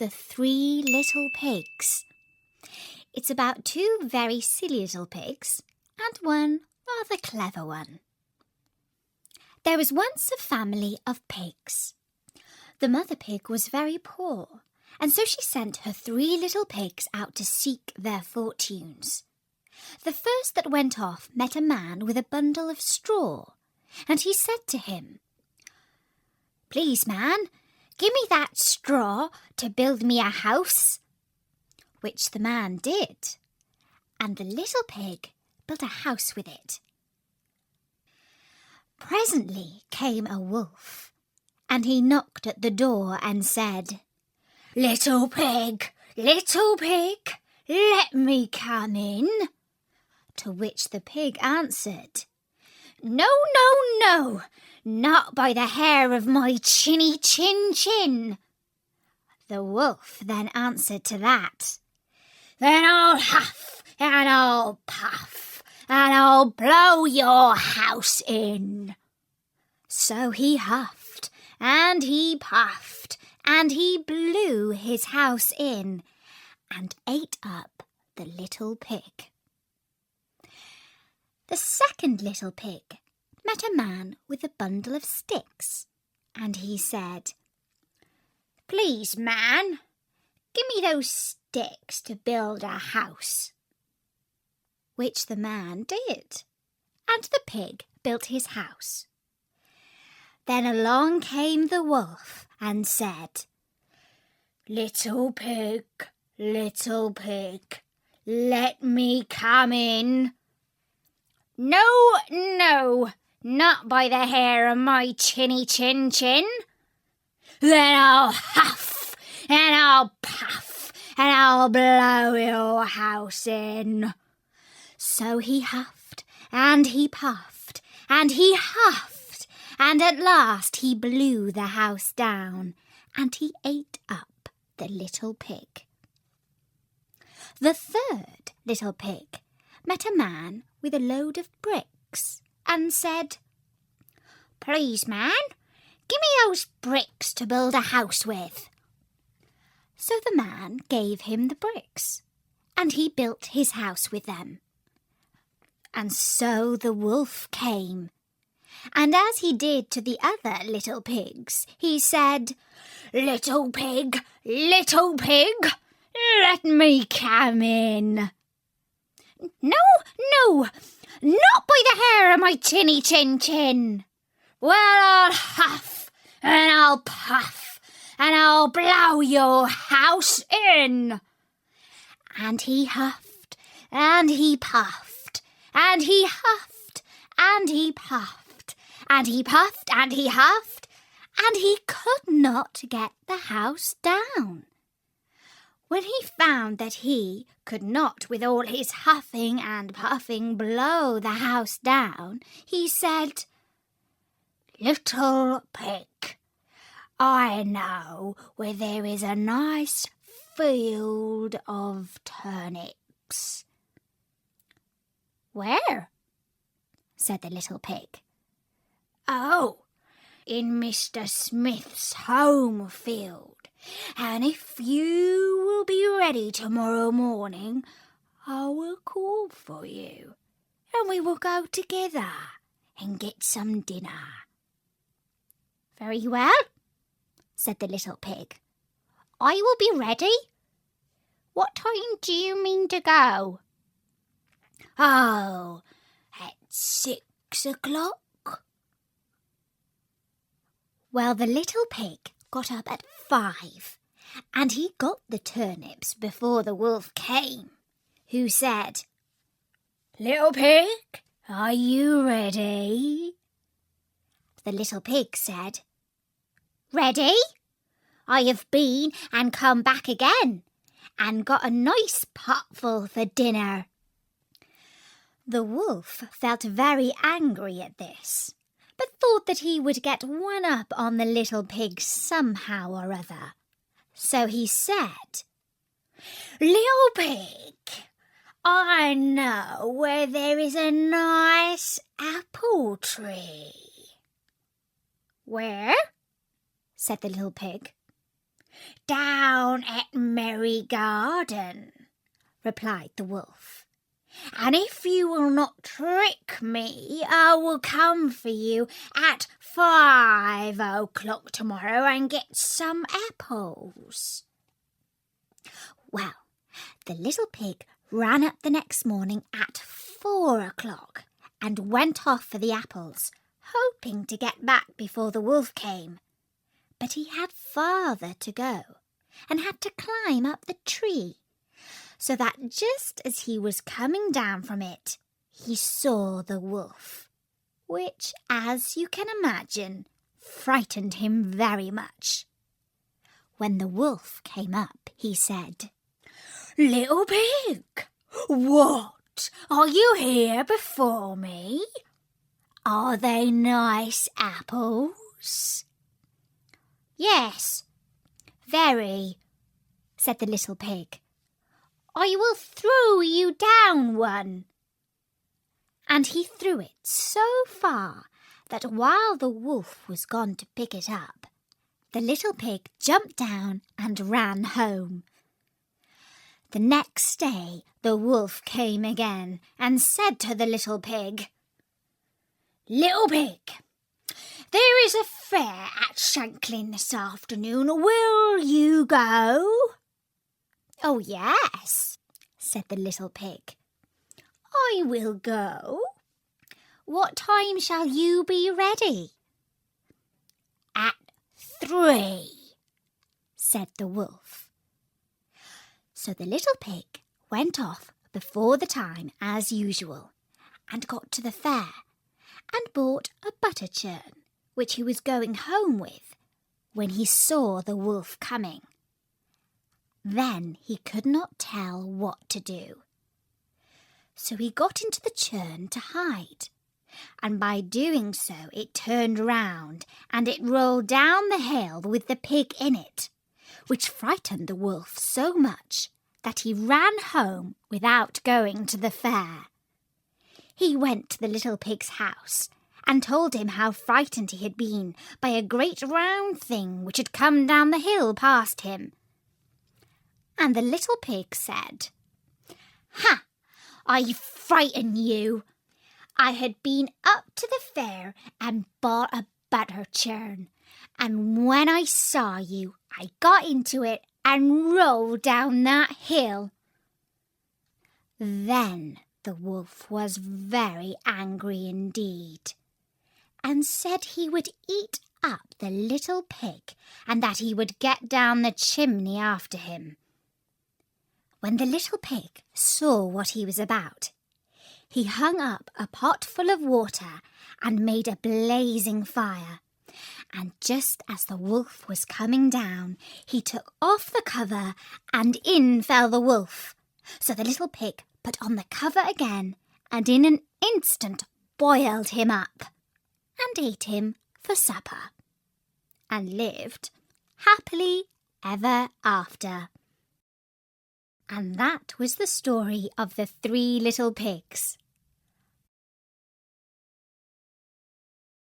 The Three Little Pigs. It's about two very silly little pigs and one rather clever one. There was once a family of pigs. The mother pig was very poor, and so she sent her 3 little pigs out to seek their fortunes. The first that went off met a man with a bundle of straw, and he said to him, "Please, man, give me that straw to build me a house." Which the man did, and the little pig built a house with it. Presently came a wolf, and he knocked at the door and said, little pig, let me come in." To which the pig answered, "No, not by the hair of my chinny chin." The wolf then answered to that, "Then I'll huff and I'll puff and I'll blow your house in." So he huffed and he puffed and he blew his house in and ate up the little pig. The second little pig met a man with a bundle of sticks, and he said, "Please, man, give me those sticks to build a house." Which the man did, and the pig built his house. Then along came the wolf and said, little pig, let me come in." No, not by the hair of my chinny chin. Then I'll huff and I'll puff and I'll blow your house in. So he huffed and he puffed and he huffed, and at last he blew the house down and he ate up the little pig. The third little pig met a man with a load of bricks and said, "Please, man, give me those bricks to build a house with." So the man gave him the bricks, and he built his house with them. And so the wolf came, and as he did to the other little pigs, he said, little pig, let me come in." No, not by the hair of my chinny chin. Well, I'll huff and I'll puff and I'll blow your house in. And he huffed and he puffed and he huffed and he puffed and he puffed and he huffed, and he could not get the house down. When he found that he could not with all his huffing and puffing blow the house down, he said, little pig, I know where there is a nice field of turnips. Where? Said the little pig. Oh, in Mr. Smith's home field. And if you will be ready tomorrow morning, I will call for you, and we will go together and get some dinner. Very well, said the little pig. I will be ready. What time do you mean to go? Oh, at 6 o'clock. Well, the little pig got up at 5, and he got the turnips before the wolf came, who said, little pig, are you ready? The little pig said, ready? I have been and come back again, and got a nice potful for dinner. The wolf felt very angry at this, but thought that he would get one up on the little pig somehow or other. So he said, little pig, I know where there is a nice apple tree. Where? Said the little pig. "Down at Merry Garden," replied the wolf. "And if you will not trick me, I will come for you at 5 o'clock tomorrow and get some apples." Well, the little pig ran up the next morning at 4 o'clock and went off for the apples, hoping to get back before the wolf came. But he had farther to go and had to climb up the tree, so that just as he was coming down from it, he saw the wolf, which, as you can imagine, frightened him very much. When the wolf came up, he said, "Little pig, what? Are you here before me? Are they nice apples?" "Yes, very," said the little pig. "I will throw you down one." And he threw it so far that while the wolf was gone to pick it up, the little pig jumped down and ran home. The next day the wolf came again and said to the little pig, "Little pig, there is a fair at Shanklin this afternoon. Will you go?" "Oh, yes," said the little pig. "I will go. What time shall you be ready?" "At 3," said the wolf. So the little pig went off before the time as usual and got to the fair and bought a butter churn, which he was going home with, when he saw the wolf coming. Then he could not tell what to do. So he got into the churn to hide, and by doing so it turned round and it rolled down the hill with the pig in it, which frightened the wolf so much that he ran home without going to the fair. He went to the little pig's house and told him how frightened he had been by a great round thing which had come down the hill past him. And the little pig said, "Ha! I frightened you. I had been up to the fair and bought a butter churn, and when I saw you, I got into it and rolled down that hill." Then the wolf was very angry indeed, and said he would eat up the little pig and that he would get down the chimney after him. When the little pig saw what he was about, he hung up a pot full of water and made a blazing fire. And just as the wolf was coming down, he took off the cover and in fell the wolf. So the little pig put on the cover again and in an instant boiled him up and ate him for supper and lived happily ever after. And that was the story of the 3 little pigs.